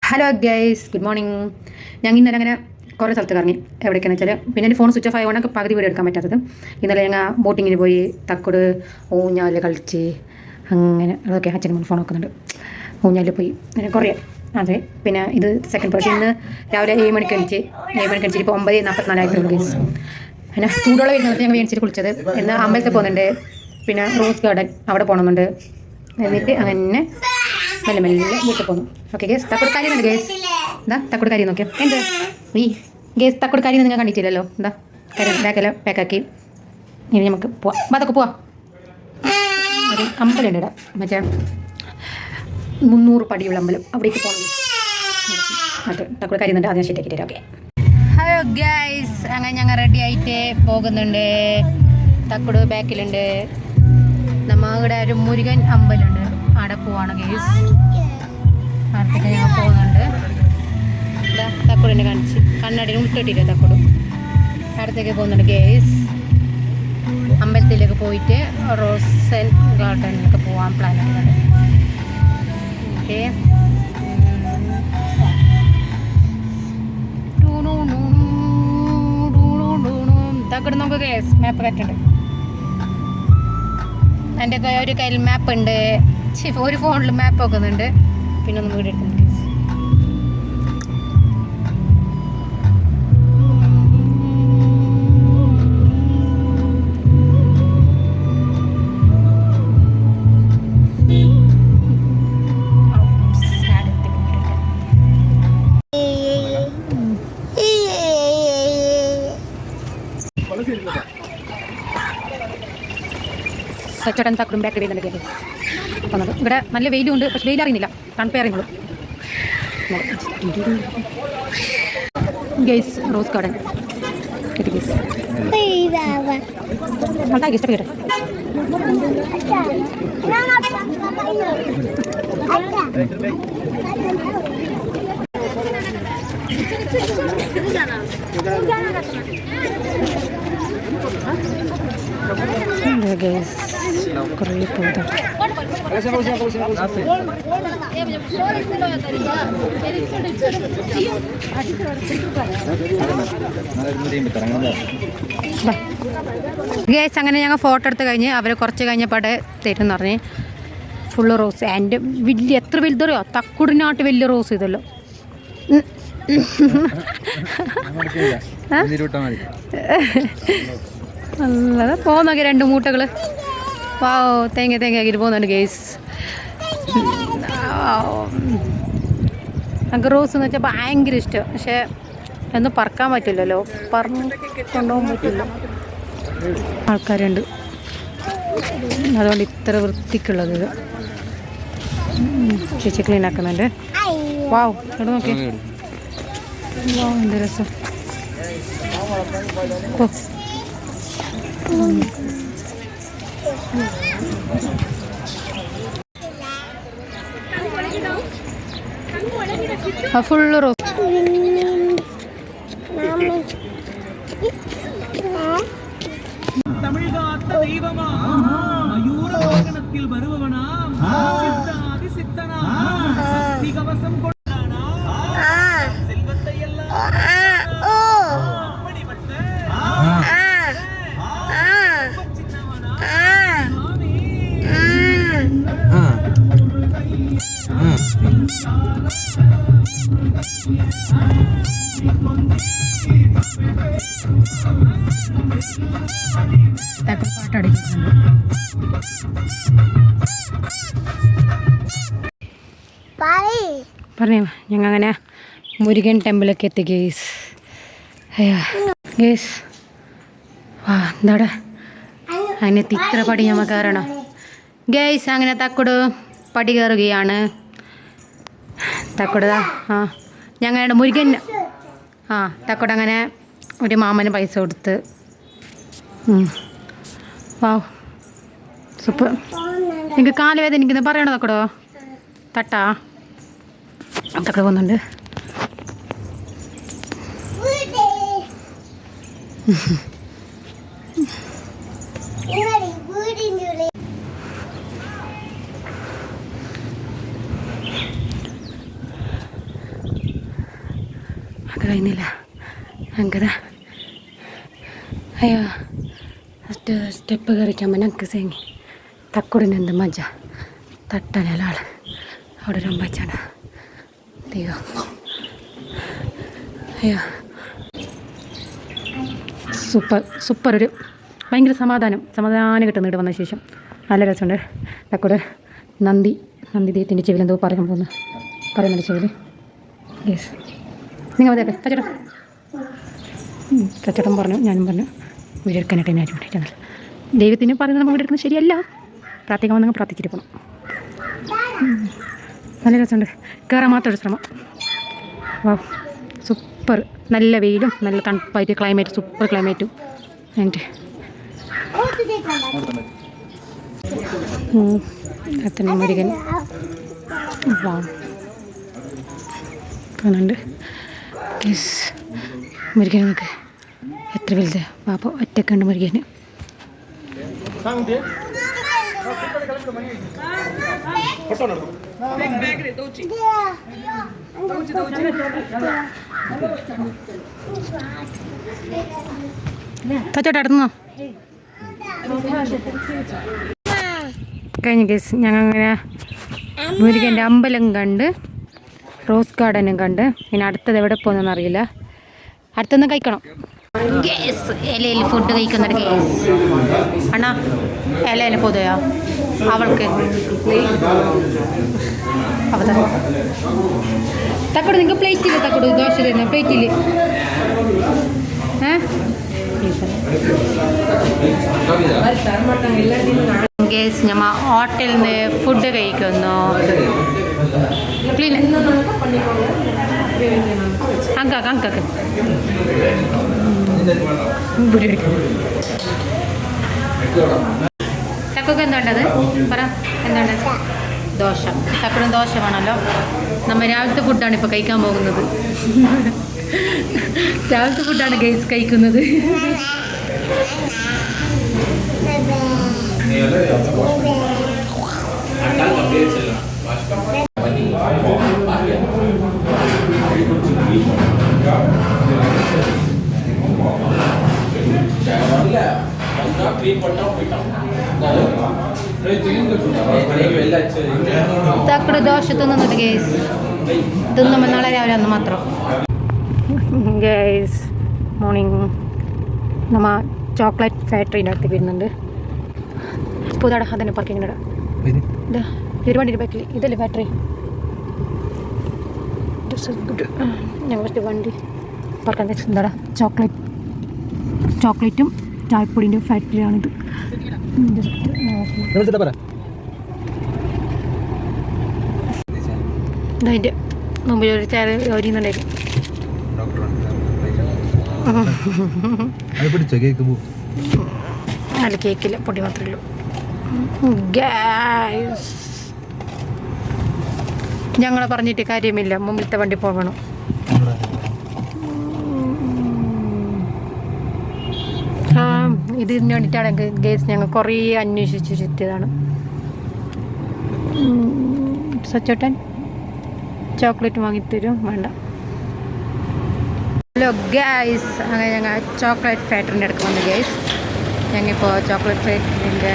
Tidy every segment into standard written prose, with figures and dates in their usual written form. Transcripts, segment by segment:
Hello guys, good morning. ഞാൻ ഇന്നലെ അങ്ങനെ കുറേ സ്ഥലത്ത് കറങ്ങി. എവിടേക്കെന്ന് വെച്ചാൽ പിന്നെ എൻ്റെ ഫോൺ സ്വിച്ച് ഓഫ് ആയതുകൊണ്ട് പകുതി വീഡിയോ എടുക്കാൻ പറ്റാത്തത്. ഇന്നലെ ഞങ്ങൾ ബോട്ടിങ്ങിന് പോയി, തക്കോട് ഊഞ്ഞാൽ കളിച്ച്, അങ്ങനെ അതൊക്കെ അച്ഛനും ഫോൺ നോക്കുന്നുണ്ട്. ഊഞ്ഞാലിൽ പോയി അങ്ങനെ കുറേ. അതെ, പിന്നെ ഇത് സെക്കൻഡ് പ്രാവശ്യം. ഇന്ന് രാവിലെ 7 മണിക്ക് എണിച്ച് ഇപ്പോൾ 9:44 ഗൈസ്. പിന്നെ ചൂടുള്ള വരുന്നത് ഞങ്ങൾ എണിച്ചിട്ട് കുളിച്ചത്. ഇന്ന് അമ്പലത്തിൽ പോകുന്നുണ്ട്, പിന്നെ റോസ് ഗാർഡൻ അവിടെ പോകണമെന്നുണ്ട്. എന്നിട്ട് അങ്ങനെ മെല്ലെ മെല്ലെ വീട്ടിൽ പോന്നു. ഓക്കെ ഗേസ്, തക്കോട് കാര്യം ഗേസ്. എന്താ തക്കോട് കാര്യം നോക്കിയോ? എന്ത് ഈ ഗേസ് തക്കോട് കാര്യം നിങ്ങൾ കണ്ടിട്ടില്ലല്ലോ. എന്താ കാര്യം ബാക്കെല്ലാം പാക്കാക്കി. ഇനി നമുക്ക് പോവാം. അതൊക്കെ പോവാം. ഒരു അമ്പലമുണ്ട് ഇവിടെ, മറ്റേ 300 പടിയുള്ള അമ്പലം. അവിടേക്ക് പോകണം. ഓക്കെ, തക്കോട് കാര്യം ഉണ്ട്. ആദ്യം ശരിയാക്കി തരാം. ഓക്കെ, ഹലോ ഗൈസ്, അങ്ങനെ ഞങ്ങൾ റെഡി ആയിട്ട് പോകുന്നുണ്ട്. തക്കോട് ബാക്കിലുണ്ട്. നമ്മൾ ഇവിടെ ഒരു മുരുകൻ അമ്പലമുണ്ട്, അവിടെ പോവാണ് ഗേസ്. അടുത്തേക്ക് ഞങ്ങൾ പോകുന്നുണ്ട്. തക്കോടിനെ കാണിച്ച് കണ്ണാടിന് ഉൾട്ടിട്ടില്ല തക്കോട്. അടുത്തേക്ക് പോകുന്നുണ്ട് ഗേസ്. അമ്പലത്തിലേക്ക് പോയിട്ട് റോസ് ഗാർഡനിലൊക്കെ പോകാൻ പ്ലാൻ ചെയ്യുന്നുണ്ട്. ഓക്കെ, തക്കോട് നമുക്ക് ഗേസ് മാപ്പ് കറ്റുണ്ട്. എൻ്റെ ഒരു കയ്യിൽ മാപ്പ് ഉണ്ട്, ഒരു ഫോണിൽ മാപ്പ് വെക്കുന്നുണ്ട്, പിന്നെ ഒന്ന് വീഡിയോ എടുക്കുന്നുണ്ട്. ചേട്ടൻ തക്കടും ബാക്ക് ചെയ്യുന്നുണ്ട്. അപ്പം ഇവിടെ നല്ല വെയിലും ഉണ്ട്, പക്ഷെ വെയിൽ അറിയുന്നില്ല, തണുപ്പേ അറിയുള്ളൂ. ഗേസ് റോസ് ഗാർഡൻ ഗേസ് ഇഷ്ടപ്പെട്ടെ. കുറേ പോകും. ഗേസ് അങ്ങനെ ഞങ്ങൾ ഫോട്ടോ എടുത്ത് കഴിഞ്ഞ് അവർ കുറച്ച് കഴിഞ്ഞപ്പോൾ തരുമെന്ന് പറഞ്ഞ് ഫുള്ള് റോസ്. എൻ്റെ വലിയ എത്ര വലുതറിയോ, തക്കുടിനാട്ട് വലിയ റോസ് ഇതല്ലോ. നല്ലത് പോകുന്നൊക്കെ 2 മൂട്ടകൾ. വാവ്, തേങ്ങ ആക്കിയിട്ട് പോകുന്നുണ്ട് ഗേസ്. നമുക്ക് റോസ് എന്ന് വെച്ചാൽ ഭയങ്കര ഇഷ്ടം, പക്ഷേ ഒന്നും പറക്കാൻ പറ്റില്ലല്ലോ, പറന്ന് കൊണ്ടുപോകാൻ പറ്റില്ല. ആൾക്കാരുണ്ട്, അതുകൊണ്ട് ഇത്ര വൃത്തിക്കുള്ളത് ഇത് ചേച്ചി ക്ലീൻ ആക്കുന്നുണ്ട്. വാവ്, ഇവിടെ നോക്കി. വാവ്, എന്ത് രസം. ഓ, ഫുള്ള് റോസ്. തമിഴ്നാട്ട ദൈവമാ മയൂരവാഹനത്തിൽ വരുവവനാം സിദ്ധാതിസിദ്ധനാ സസ്തി കവസം കൊണ്ടാനാ സെൽവത്തെയെല്ലാം മണിവട്ട് പാട്ടടിക്കുന്നുണ്ട്. പറഞ്ഞോ, ഞങ്ങൾ അങ്ങനെ മുരുകൻ ടെമ്പിളൊക്കെ എത്തി ഗേസ്. ഗേസ് വാ, എന്താടാ അങ്ങനെ ഇത്ര പടി ഞമ്മ കയറണം ഗേസ്. അങ്ങനെ തക്കോട് പടി കയറുകയാണ്. തക്കോട് ഞങ്ങളുടെ മുരുകൻ തക്കോട് അങ്ങനെ ഒരു മാമന് പൈസ കൊടുത്ത്. വാവ്, സൂപ്പർ. എനിക്ക് കാല് വേദന എനിക്കെന്ന് പറയണോ തക്കോടോ? തട്ടാ തക്കോട് പോകുന്നുണ്ട്. കഴിയുന്നില്ല. ഞങ്ങൾക്കതാ അയ്യോ സ്റ്റെപ്പ് കയറിക്കാൻ ഞങ്ങൾക്ക് സേങ്ങി തക്കുടിന് എന്ത് മജ തട്ടനാൾ അവിടെ ഒരു അമ്പച്ചാണ് ദൈവം. അയ്യോ സൂപ്പർ ഒരു ഭയങ്കര സമാധാനം കിട്ടുന്നു ഇവിടെ വന്ന ശേഷം. നല്ല രസമുണ്ട്. തക്കൂടെ നന്ദി ദൈവത്തിൻ്റെ ചെവിൽ എന്തോ പറയുന്നുണ്ട് ചെവിൽ. യെസ് നിങ്ങൾ അതെ ചച്ചേട്ടൻ പറഞ്ഞു, ഞാനും പറഞ്ഞു വീഡിയോ എടുക്കാനായിട്ട് ഞാൻ വേണ്ടിയിട്ടാണ്. ദൈവത്തിന് പറയുന്നത് നമ്മൾ വീഡിയോ എടുക്കുന്നത് ശരിയല്ല. പ്രാർത്ഥിക്കാൻ വന്നെങ്കിൽ പ്രാർത്ഥിച്ചിട്ട് പോകണം. നല്ല രസമുണ്ട്. കയറാൻ മാത്രമൊരു ശ്രമം. വാ സൂപ്പർ. നല്ല വെയിലും നല്ല തണുപ്പായിട്ട് ക്ലൈമറ്റ്, സൂപ്പർ ക്ലൈമറ്റും. എന്നിട്ട് അത്തന്നെ മുരുകൻ വാ കാണുന്നുണ്ട്. മുരുകൻ നമുക്ക് എത്ര വലുത് വാപ്പ ഒറ്റക്കുണ്ട് മുരുകന്. തച്ചോട്ടെ അടുത്തുന്നോ കഴിഞ്ഞ കേസ് ഞങ്ങൾ അങ്ങനെ മുരുകൻ്റെ അമ്പലം കണ്ട് റോസ് ഗാർഡനും കണ്ട്. പിന്നെ അടുത്തത് എവിടെ പോകുന്നതെന്ന് അറിയില്ല. അടുത്തൊന്ന് കഴിക്കണം. ഗേസ് ഇലയിൽ ഫുഡ് കഴിക്കുന്നുണ്ട് ഗേസ്. അണ്ണാ ഇലയിൽ പൊതുവോ അവൾക്ക് തക്കോട് നിങ്ങൾക്ക് പ്ലേറ്റിൽ തക്കോട് ദോശ തരുന്ന പ്ലേറ്റിൽ ഗേസ് ഞമ്മ ഹോട്ടലിൽ നിന്ന് ഫുഡ് കഴിക്കുന്നു. ക്ലീൻ അങ്കാക്ക് തക്കൊക്കെ എന്താണ്ടത് പറ എന്താണ്? ദോശ. തക്കടും ദോശ വേണമല്ലോ. നമ്മൾ രാവിലത്തെ ഫുഡാണ് ഇപ്പോൾ കഴിക്കാൻ പോകുന്നത്. രാവിലത്തെ ഫുഡാണ് ഗൈസ് കഴിക്കുന്നത്. തക്കട് ദോശ തിന്നുന്നുണ്ട് ഗൈസ്. തിന്നുമ്പോൾ നാളെ രാവിലെ അന്ന് മാത്രം. ഗൈസ് മോർണിംഗ് നമ്മ ചോക്ലേറ്റ് ഫാക്ടറിൻ്റെ അടുത്ത് വരുന്നുണ്ട്. പുതാട അതന്നെ പാർക്കിങ്ങിൻ്റെ ഇതാ ഒരുപാട് ബാക്കിൽ ഇതല്ലേ ഫാക്ടറി. ഞങ്ങളുടെ വണ്ടി പാർക്കാൻ എന്താടാ ചോക്ലേറ്റും ചായപ്പൊടിൻ്റെ ഫാക്ടറിയാണിത്. അതിൻ്റെ മുമ്പിൽ ഒരു ചായ ഓരിയുന്നുണ്ടായിരുന്നു. അല്ല കേക്കില്ല, പൊടി മാത്രമേ ഉള്ളൂ. ഗ്യാസ് ഞങ്ങളെ പറഞ്ഞിട്ട് കാര്യമില്ല. മുമ്പിലത്തെ വണ്ടി പോകണം. ഇതിന് വേണ്ടിയിട്ടാണ് ഗേസ് ഞങ്ങൾ കുറേ അന്വേഷിച്ച് ചുറ്റിയതാണ്. സച്ചോട്ടൻ ചോക്ലേറ്റ് വാങ്ങിത്തരും വേണ്ട. ഹലോ ഗൈസ്, അങ്ങനെ ഞങ്ങൾ ചോക്ലേറ്റ് ഫാക്ടറിൻ്റെ അടുത്ത് വന്നു ഗൈസ്. ഞങ്ങളിപ്പോൾ ചോക്ലേറ്റ് ഫാക്ടറിൻ്റെ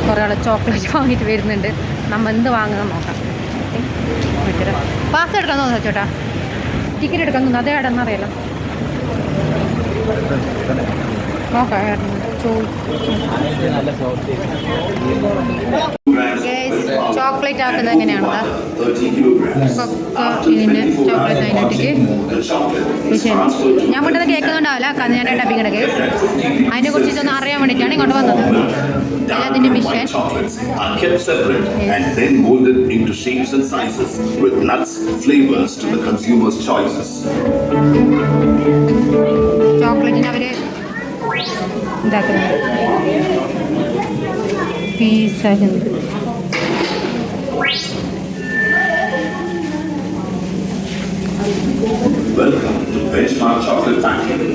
കുറേ ആൾ ചോക്ലേറ്റ് വാങ്ങിയിട്ട് വരുന്നുണ്ട്. നമ്മൾ എന്ത് വാങ്ങുന്നത് നോക്കാം. പാസ് എടുക്കാൻ തോന്നുന്നു സച്ചോട്ടാ. ടിക്കറ്റ് എടുക്കാൻ തോന്നുന്നു. അതേ ഇടന്നറിയാലോ. നോക്കാം ചോക്ലേറ്റ് ആക്കുന്നത് എങ്ങനെയാണോ ഇതിൻ്റെ ചോക്ലേറ്റ് അതിനൊട്ടിക്ക് ഞാൻ പെട്ടെന്ന് കേൾക്കുന്നുണ്ടാവില്ല. കാരണം ഞാൻ ഡബിങ്ങടെ കേസ് അതിനെക്കുറിച്ചിട്ടൊന്ന് അറിയാൻ വേണ്ടിയിട്ടാണ് ഇങ്ങോട്ട് വന്നത്. അതിൻ്റെ മിഷൻ ചോക്ലേറ്റിന് അവർ ഇതാക്കുന്നത് പീസാക്കുന്നത്. Welcome to Benchmark Chocolate Factory.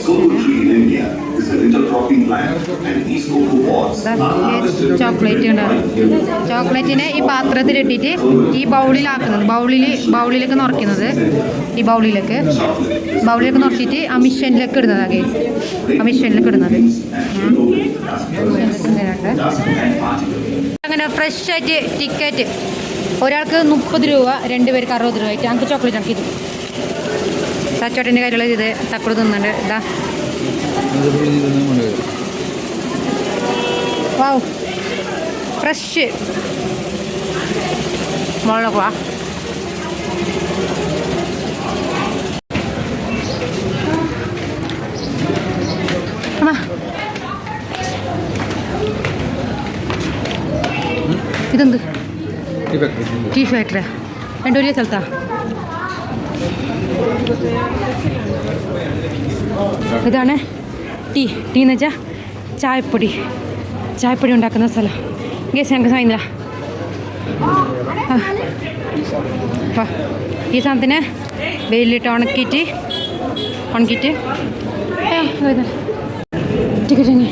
Soul Tree in India is chocolate ഉണ്ടാവും. ചോക്ലേറ്റിനെ ഈ പാത്രത്തിലിട്ടിട്ട് ഈ ബൗളിലാക്കുന്നത്, ബൗളിലേക്ക് നിറയ്ക്കുന്നത്. ഈ ബൗളിലേക്ക് നിറച്ചിട്ട് ആ മിഷനിലേക്ക് ഇടുന്നതാണ് ഗൈസ്. ആ മിഷനിലേക്ക് ഇടുന്നത് അങ്ങനെ ഫ്രഷ് ആയിട്ട് ടിക്കറ്റ് ഒരാൾക്ക് 30 രൂപ, 2 പേർക്ക് 60 രൂപ ആയിട്ട്. നമുക്ക് ചോക്ലേറ്റ് ആക്കിയത് തച്ചോട്ടൻ്റെ കയ്യിലുള്ള ഇത് തക്കുട് തിന്നുന്നുണ്ട്. ഇതാ വാവ് ഫ്രഷ് മുളക്. ഇതെന്ത് ടീ ഫാക്ടറി? രണ്ടു വലിയ സ്ഥലത്താ. ഇതാണ് ടീ എന്ന് വെച്ചാൽ ചായപ്പൊടി ഉണ്ടാക്കുന്ന സ്ഥലം. ഗേസ് ഞങ്ങൾക്ക് സായില്ല. ഈ സാധനത്തിന് വെയിലിട്ട് ഉണക്കിയിട്ട് ടിക്കറ്റ് എങ്ങനെ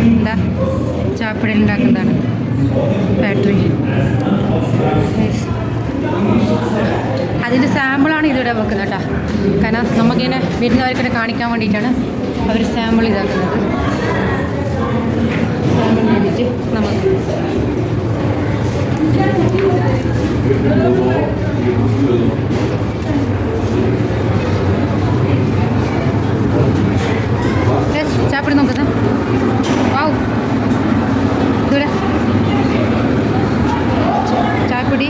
എന്താ ചായപ്പൊടിയിൽ ഉണ്ടാക്കുന്നതാണ് ഫാക്ടറി. അതിൻ്റെ സാമ്പിളാണ് ഇതിവിടെ വെക്കുന്നത് കേട്ടോ. കാരണം നമുക്കിങ്ങനെ വരുന്നവർക്കിടെ കാണിക്കാൻ വേണ്ടിയിട്ടാണ് അവർ സാമ്പിൾ ഇതാക്കുന്നത്. വേണ്ടിയിട്ട് നമുക്ക് ചായപ്പൊടി നോക്കുന്നത്. വാവ് ഇതൂടെ ചായപ്പൊടി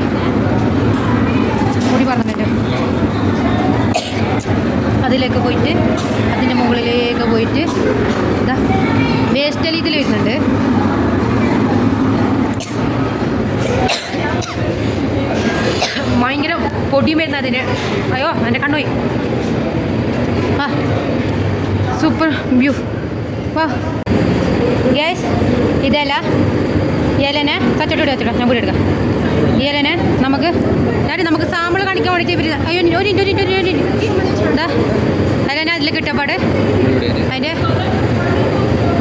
പറഞ്ഞിട്ട് അതിലേക്ക് പോയിട്ട് അതിൻ്റെ മുകളിലേക്ക് പോയിട്ട് ഇതാ വേസ്റ്റൽ ഇതിൽ വരുന്നുണ്ട്. ഭയങ്കര പൊടിയും വരുന്ന അതിന്. അയ്യോ എൻ്റെ കണ്ണുപോയി. ആ സൂപ്പർ വ്യൂ. വാ ഗ്യാസ് ഇതല്ല ഇലനെ കച്ചവടം വെച്ചിട്ടോ. ഞാൻ കൂടി എടുക്കാം. ഇലനെ നമുക്ക് സാമ്പിൾ കാണിക്കാൻ വേണ്ടിയിട്ട് അയ്യോ ഒരു എന്താ ഇലനെ അതിൽ കിട്ടപ്പാട് അതിൻ്റെ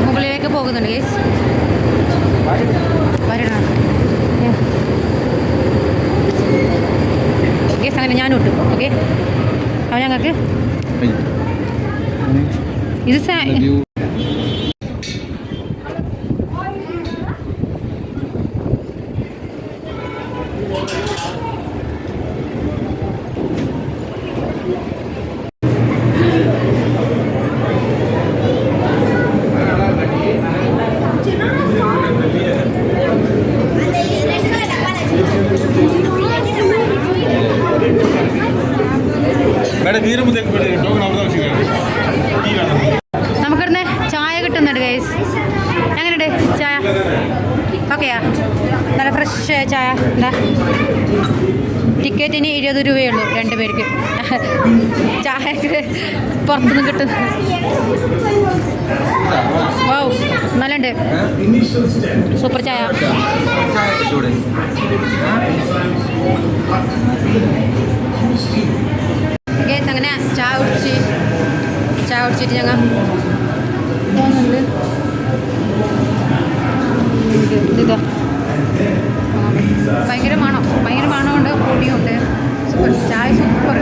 മുകളിലേക്ക് പോകുന്നുണ്ട് ഗ്യാസ്. വരണം ഗ്യാസ്. അങ്ങനെ ഞാനും ഇട്ടു. ഓക്കെ അപ്പോൾ ഞങ്ങൾക്ക് ഇത് നമുക്കിടുന്ന് ചായ കിട്ടുന്നുണ്ട് ഗൈസ്. എങ്ങനെയുണ്ട് ചായ? ഓക്കെയാ, നല്ല ഫ്രഷ് ചായ. എന്താ ടിക്കറ്റിന് 20 രൂപയേ ഉള്ളൂ 2 പേർക്ക്. ചായക്ക് പുറത്തുനിന്ന് കിട്ടുന്നു. വാവ് നല്ലുണ്ട്. സൂപ്പർ ചായ. ഗൈസ് അങ്ങനെ ചായ കുടിച്ചിട്ട് ഞങ്ങൾ പോകുന്നുണ്ട്. ഇതോ ഭയങ്കര മണമുണ്ട്, പൊടിയുണ്ട്. സൂപ്പർ ചായ, super.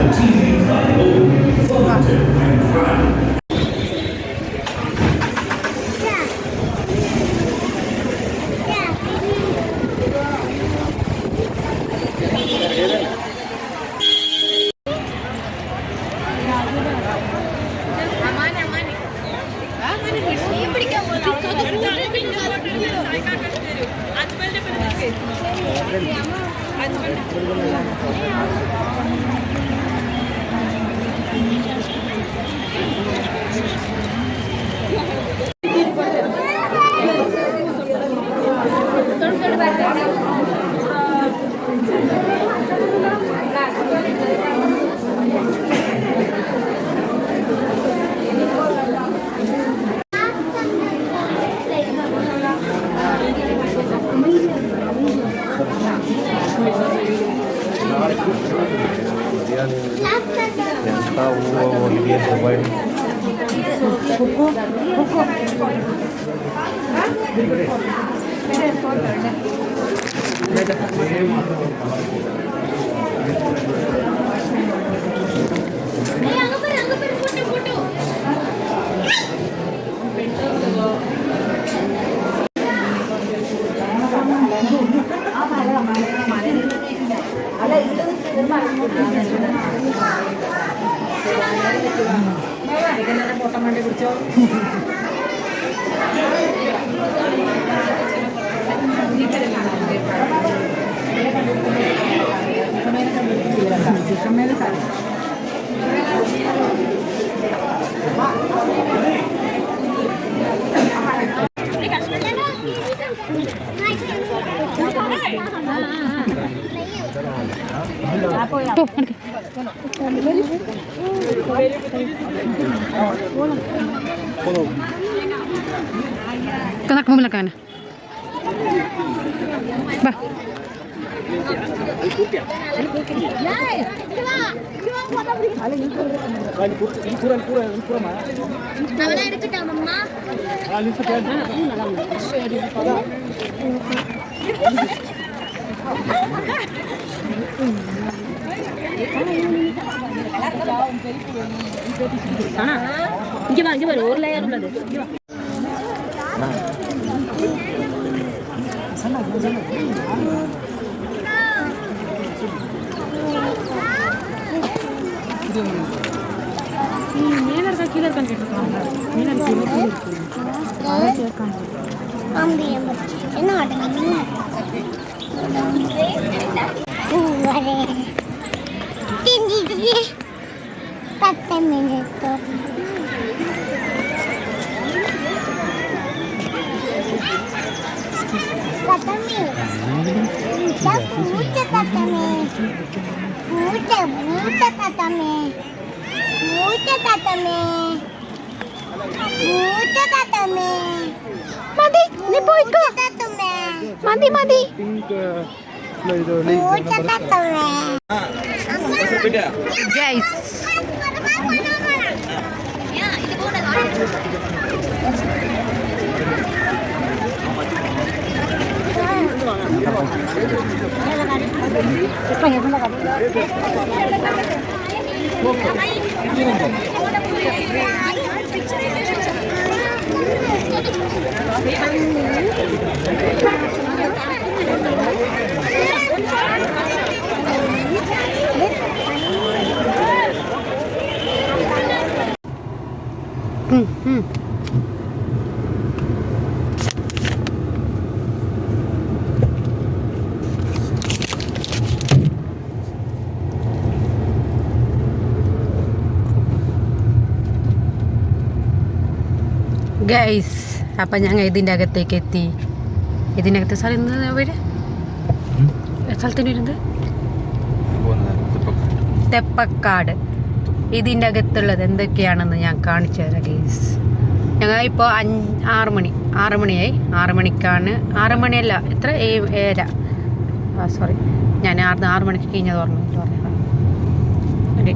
Kenak mobil kan? Bah. இங்க பாரு ஒரு லேயர் உள்ளது. மேல இருக்க கீழ இருக்கான்னு கேட்டுருக்காங்க. மேல இருக்கு என்ன ஆடுங்க mandi mandi guys guys, apa ഞങ്ങൾ ഇതിൻ്റെ അകത്തേക്ക് എത്തി. ഇതിനകത്ത് സ്ഥലം എവിടെ സ്ഥലത്തിന് വരുന്നത് തെപ്പക്കാട്. ഇതിൻ്റെ അകത്തുള്ളത് എന്തൊക്കെയാണെന്ന് ഞാൻ കാണിച്ചു തരാം ഗൈസ്. ഞങ്ങൾ ഇപ്പോൾ 6 മണിയായി. 6 മണിക്കാണ് 6 മണിയല്ല എത്ര 7 സോറി ഞാൻ 6 മണിക്ക് കഴിഞ്ഞത് പറഞ്ഞത്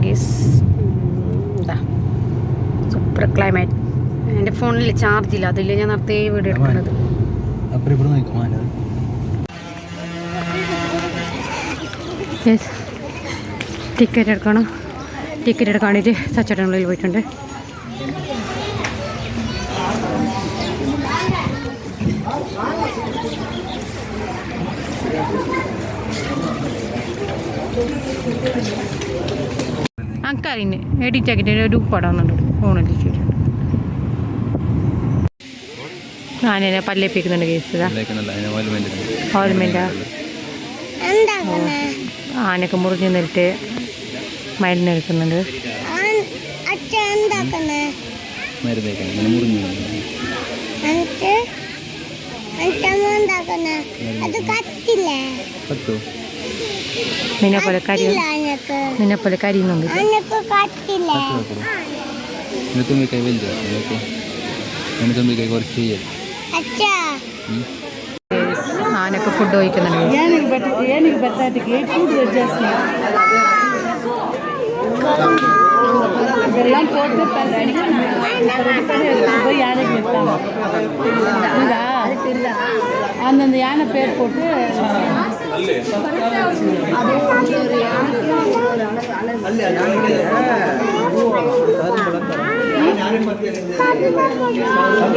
ഗൈസ്. ഇതാ സൂപ്പർ ക്ലൈമറ്റ്. എൻ്റെ ഫോണിൽ ചാർജ് ഇല്ല, അതില്ല ഞാൻ നേരത്തെ വീഡിയോ എടുക്കുന്നത്. ടിക്കറ്റ് എടുക്കണം. ടിക്കറ്റ് എടുക്കാൻ വേണ്ടിയിട്ട് സച്ചടനുള്ളിൽ പോയിട്ടുണ്ട്. അക്കാരിന് എഡിറ്റ് ആക്കിയിട്ട് ഒരു പടം വന്നിട്ടുണ്ട് ഫോണിൽ ശരി. ഞാനെ പല്ലേപ്പിക്കുന്നുണ്ട് കേസ്. ഓർമ്മ ആനയൊക്കെ മുറിഞ്ഞ് നിന്നിട്ട് മരുന്ന് എടുക്കുന്നുണ്ട്. നിന്നെപ്പോലെ കരിയുന്നുണ്ട്. ആനക്ക് ഫുഡ് കഴിക്കുന്നുണ്ട്. இதெல்லாம் போட்டு போய் யானைக்கு நிற்பாங்க. அந்தந்த யானை பேர் போட்டு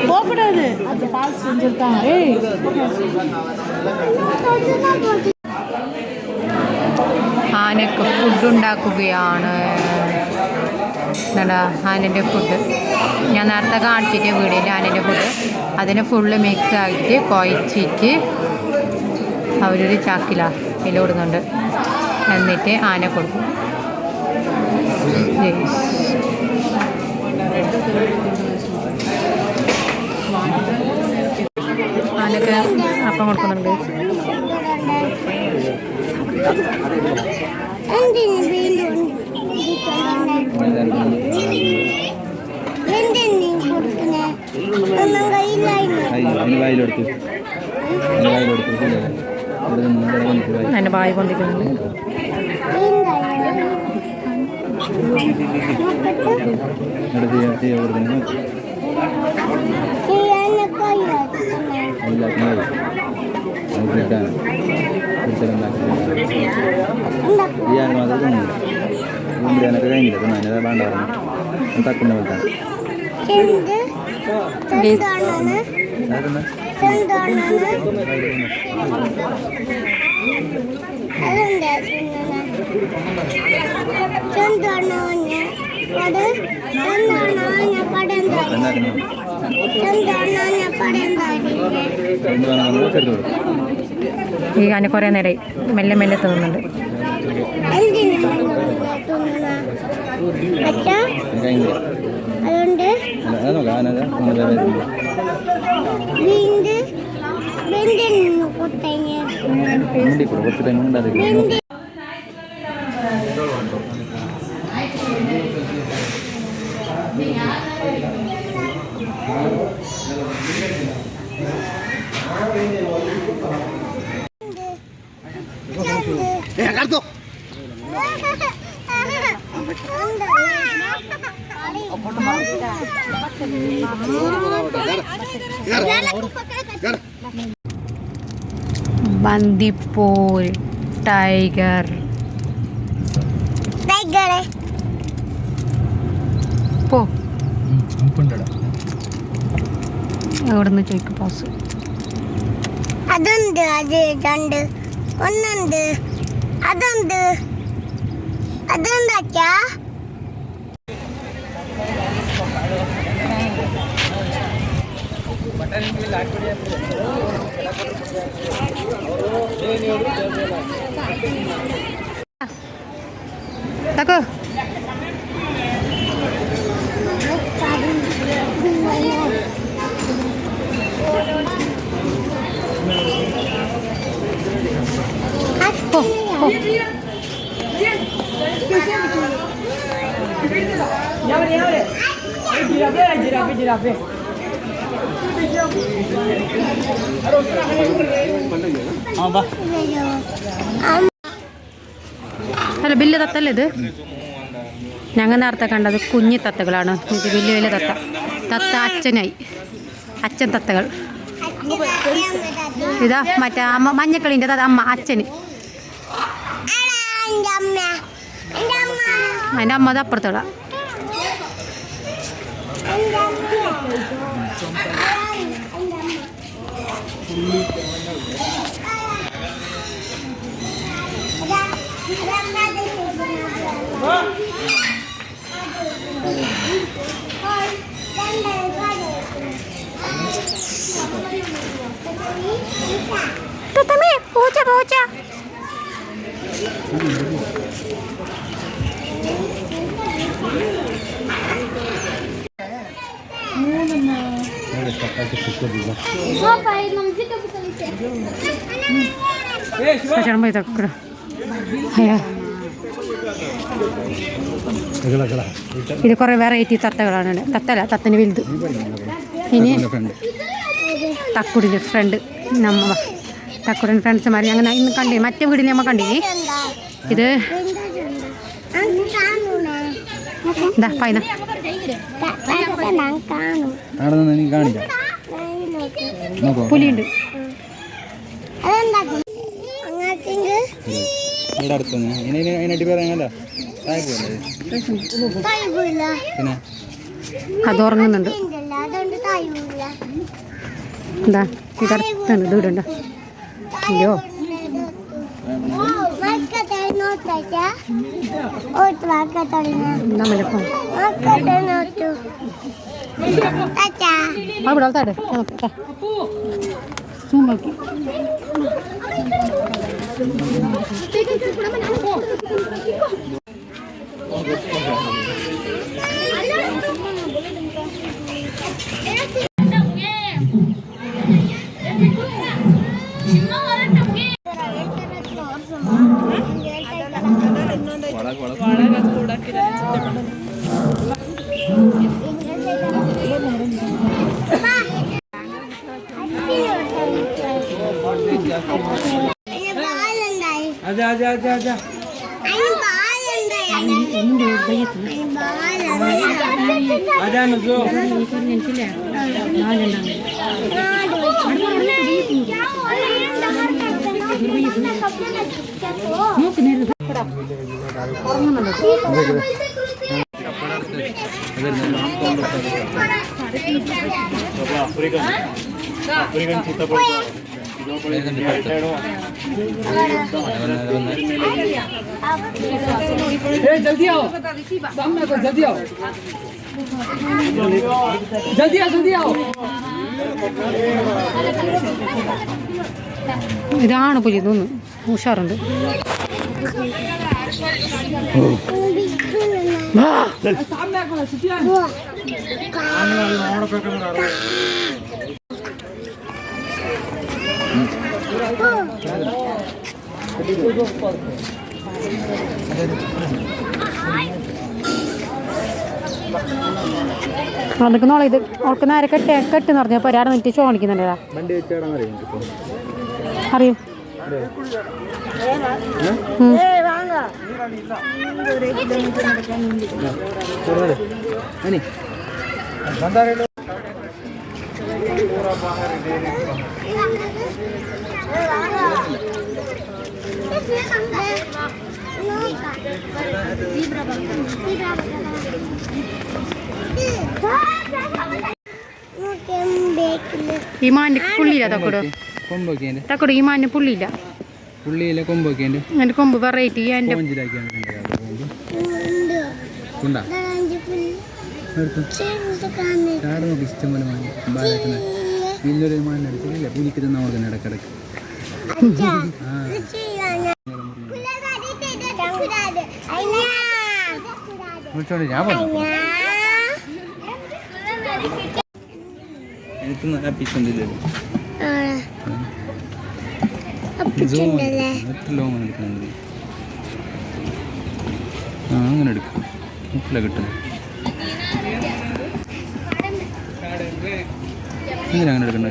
போகக்கூடாது. அந்த ஃபால்ஸ் செஞ்சுருக்காங்க. ആനക്ക് ഫുഡുണ്ടാക്കുകയാണ്. എന്താ ആനൻ്റെ ഫുഡ് ഞാൻ നേരത്തെ കാണിച്ചിട്ട് വീടിൻ്റെ ആനൻ്റെ ഫുഡ് അതിനെ ഫുള്ള് മിക്സ് ആക്കിയിട്ട് കുഴച്ചിട്ട് അവരൊരു ചാക്കിലാണ് ഇതിലിടുന്നുണ്ട്. എന്നിട്ട് ആന കൊടുക്കും. ആനക്ക് അപ്പം കൊടുക്കുന്നുണ്ട്. അതിൻ്റെ വായ പൊന്തിക്കുന്നുണ്ട്. ഈ ആന കുറേ നേരമായി മെല്ലെ മെല്ലെ തോന്നുന്നുണ്ട്. ബന്ദിപ്പൂർ ടൈഗർ പോ എവിടുന്ന് ചോദിക്കും പാസ്. അതുണ്ട്, അത് രണ്ട് ഒന്നുണ്ട്, അതുണ്ട്, അതെന്താ തക്കോ അല്ല വലിയ തത്തല്ലേ ഇത്? ഞങ്ങൾ നേരത്തെ കണ്ടത് കുഞ്ഞി തത്തകളാണ്. ഇത് വലിയ വലിയ തത്ത. തത്ത അച്ഛനായി, അച്ഛൻ തത്തകൾ. ഇതാ മറ്റേ അമ്മ മഞ്ഞക്കളിൻ്റെ അമ്മ അച്ഛന്. അതിൻ്റെ അമ്മ അത് അപ്പുറത്തുള്ള. പൂച്ച പൂച്ച ഭക്ഷണം പോയി തക്കട. ഇത് കുറേ വെറൈറ്റി തത്തകളാണ്. തത്തല്ല, തത്തന് വലുത്. ഇനി തക്കുടിൻ്റെ ഫ്രണ്ട് നമ്മ തക്കുടൻ ഫ്രണ്ട്സുമാർ അങ്ങനെ ഇന്ന് കണ്ടേ മറ്റേ വീടിൽ നമ്മൾ കണ്ടിനി ഇത് എന്താ പൈന പുലിയുണ്ട് അത് ഉറങ്ങുന്നുണ്ട് എന്താ ഇതടുത്താണ് ഇത് ഇടണ്ട അയ്യോ നമ്മളെ ഫോൺ അവിടെ ആൾത്താടെ സൂം നോക്കി जल्दी आओ सामने को जल्दी आओ जल्दी आओ ഇതാണ് പുലി തോന്നുന്നു ഉഷാറുണ്ട് അതൊക്കെ നോളെ ഇത് അവൾക്ക് നേരെ കെട്ടെന്ന് പറഞ്ഞപ്പോൾ ഒരാടെ നിറ്റ് ചോണിക്കുന്നുണ്ടാ അറിയും ഈ മാനിന് പുള്ളിയില്ല തക്കോട് തക്കോട് ഈ മാനിന് പുള്ളിയില്ല എൻ്റെ കൊമ്പ് വെറൈറ്റി എൻ്റെ ഇന്നൊരു മാനിനടുത്തില്ല പുലിക്ക് തിന്നാ കൊടുക്കുന്ന ഇടക്കിടക്ക് വിളിച്ചോണ്ട് ഞാൻ പറഞ്ഞു എനിക്ക് നല്ല പീസുണ്ടല്ലോ എടുക്കുന്നുണ്ട് ആ അങ്ങനെ എടുക്കും മുട്ടില കിട്ടുന്നത് ഇങ്ങനെ അങ്ങനെ എടുക്കണ്ട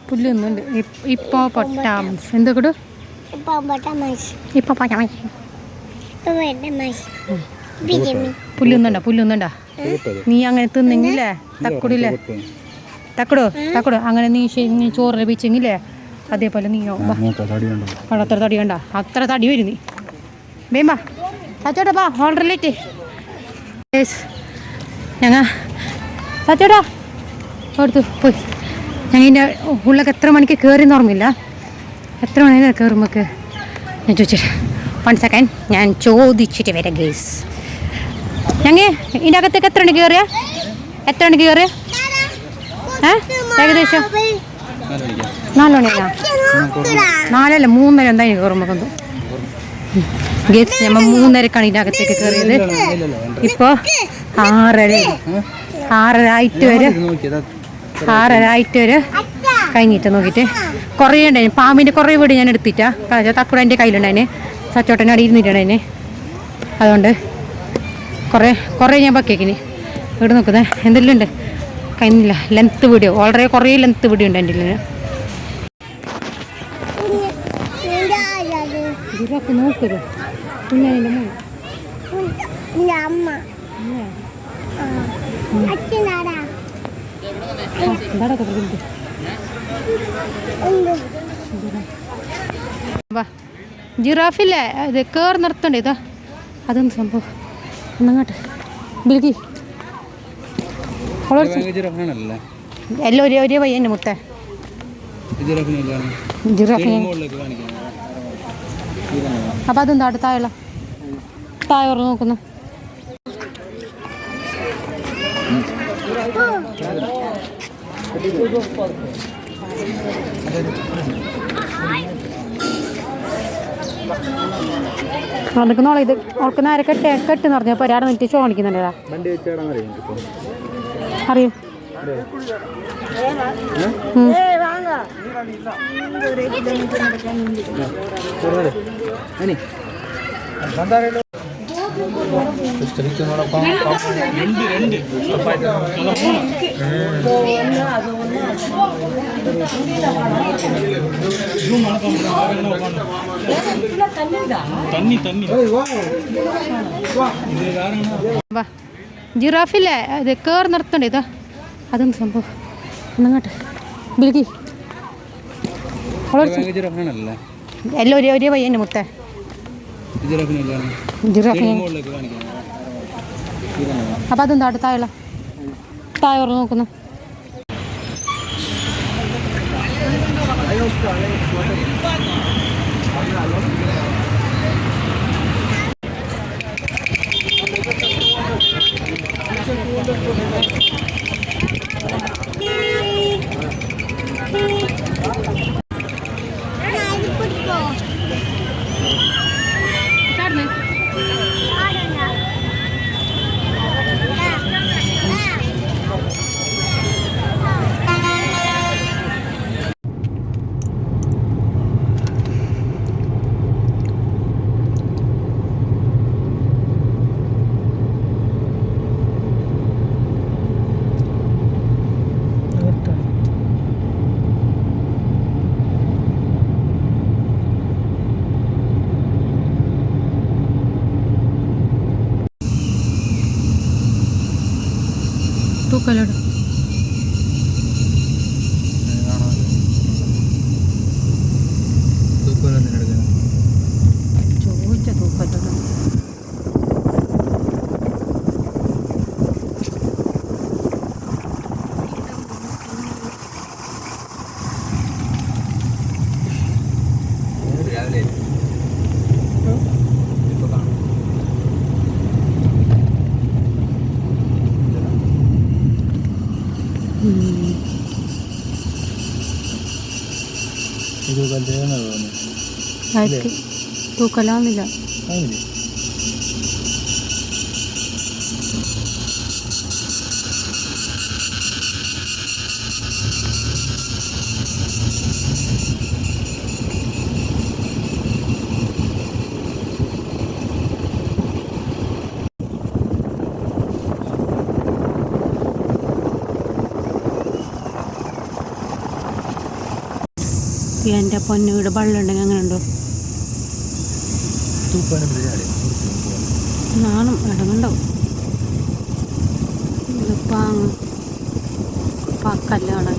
പുല്ലൊന്നുണ്ട് ഇപ്പൊ പൊട്ടാമസ് എന്തൊക്കെ ഇപ്പൊ പുല്ലൊന്നുണ്ടാ നീ അങ്ങനെ തിന്നെങ്കിലേ തക്കുടില്ലേ തക്കുടോ അങ്ങനെ നീ ചോറ് ലഭിച്ചെങ്കിലേ അതേപോലെ നീയോ അത്ര തടി കണ്ട അത്ര തടി വരും നീ വേമ്പാ സച്ചോട്ടാ ബാ ഓൾറെഡി ലേറ്റ് ഞങ്ങൾ സച്ചോട്ടാ കൊടുത്തു പോയി ഞങ്ങൾ ഇതിൻ്റെ ഉള്ളൊക്കെ എത്ര മണിക്ക് കയറിയെന്ന് ഓർമ്മയില്ല എത്ര മണിയാണ് കയറുമ്പോൾ ഞാൻ ചോദിച്ചിട്ട് 1 സെക്കൻഡ് ഞാൻ ചോദിച്ചിട്ട് വരാം ഗേസ് ഞങ്ങൾ ഇതിൻ്റെ അകത്തേക്ക് എത്ര മണിക്ക് കയറിയ ഏകദേശം 4 മണിയല്ല 4 അല്ല 3:30 എന്തായാലും കയറുമ്പോൾ ഗേസ് നമ്മൾ 3:30ക്കാണ് ഇതിൻ്റെ അകത്തേക്ക് കയറിയത് ഇപ്പോൾ 6:30 ആയിട്ട് വരെ കഴിഞ്ഞിട്ട് നോക്കിയിട്ട് കുറേ ഉണ്ടായിരുന്നു പാമ്പിൻ്റെ കുറേ വീട് ഞാൻ എടുത്തിട്ടാ തക്കുട എൻ്റെ കയ്യിലുണ്ടായിന് സച്ചോട്ടൻ്റെ അവിടെ ഇരുന്നിട്ടുണ്ടായിന് അതുകൊണ്ട് കുറേ ഞാൻ ബാക്കിയാക്കിന് ഇവിടെ നോക്കുന്നത് എന്തെല്ലാം ഉണ്ട് കഴിഞ്ഞില്ല ലെങ്ത്ത് വീഡിയോ ഓൾറെഡി കുറേ ലെങ്ത്ത് വീഡിയോ ഉണ്ട് എൻ്റെ ഇതിലൊക്കെ നോക്കരുത് കുഞ്ഞാനിൻ്റെ മോൻ അമ്മ അച്ഛനാടാ ജിറാഫില്ലേ ഇത് കയറി നിർത്തണ്ടേ ഇതാ അതൊന്നും സംഭവം ഒന്നങ്ങോട്ട് ബിൽക്കി എല്ലാം ഒരേ വയ്യ എൻ്റെ മുത്തേ ജിറാഫിനെ അപ്പം അതെന്താ താഴെ താഴെ നോക്കുന്നു അതൊക്കെ നോളെ ഇത് അവൾക്ക് നേരെ കെട്ടെന്ന് പറഞ്ഞപ്പോൾ ഒരാടെ നിന്നിട്ട് ഷോ കാണിക്കുന്നുണ്ടാ അറിയോ ജിറാഫില്ലേ ഇത് കയറി നിർത്തണ്ടേ ഇതാ അതൊന്നും സംഭവം ഒന്നങ്ങോട്ട് ബിൽക്കി എല്ലാം ഒരേ വയ്യ എൻ്റെ മുത്തേ ജിറാഫിനെ അപ്പം അതെന്താ താഴെ നോക്കുന്നു തൂക്കലോട് ചോദിച്ച തൂക്കലോട് തൂക്കലാന്നില്ല എൻ്റെ പൊന്നു വീട് വെള്ളമുണ്ടെങ്കിൽ അങ്ങനെ ഉണ്ടോ നാണം ഇടമുണ്ടാവും വാങ്ങ് കല്ലാണ്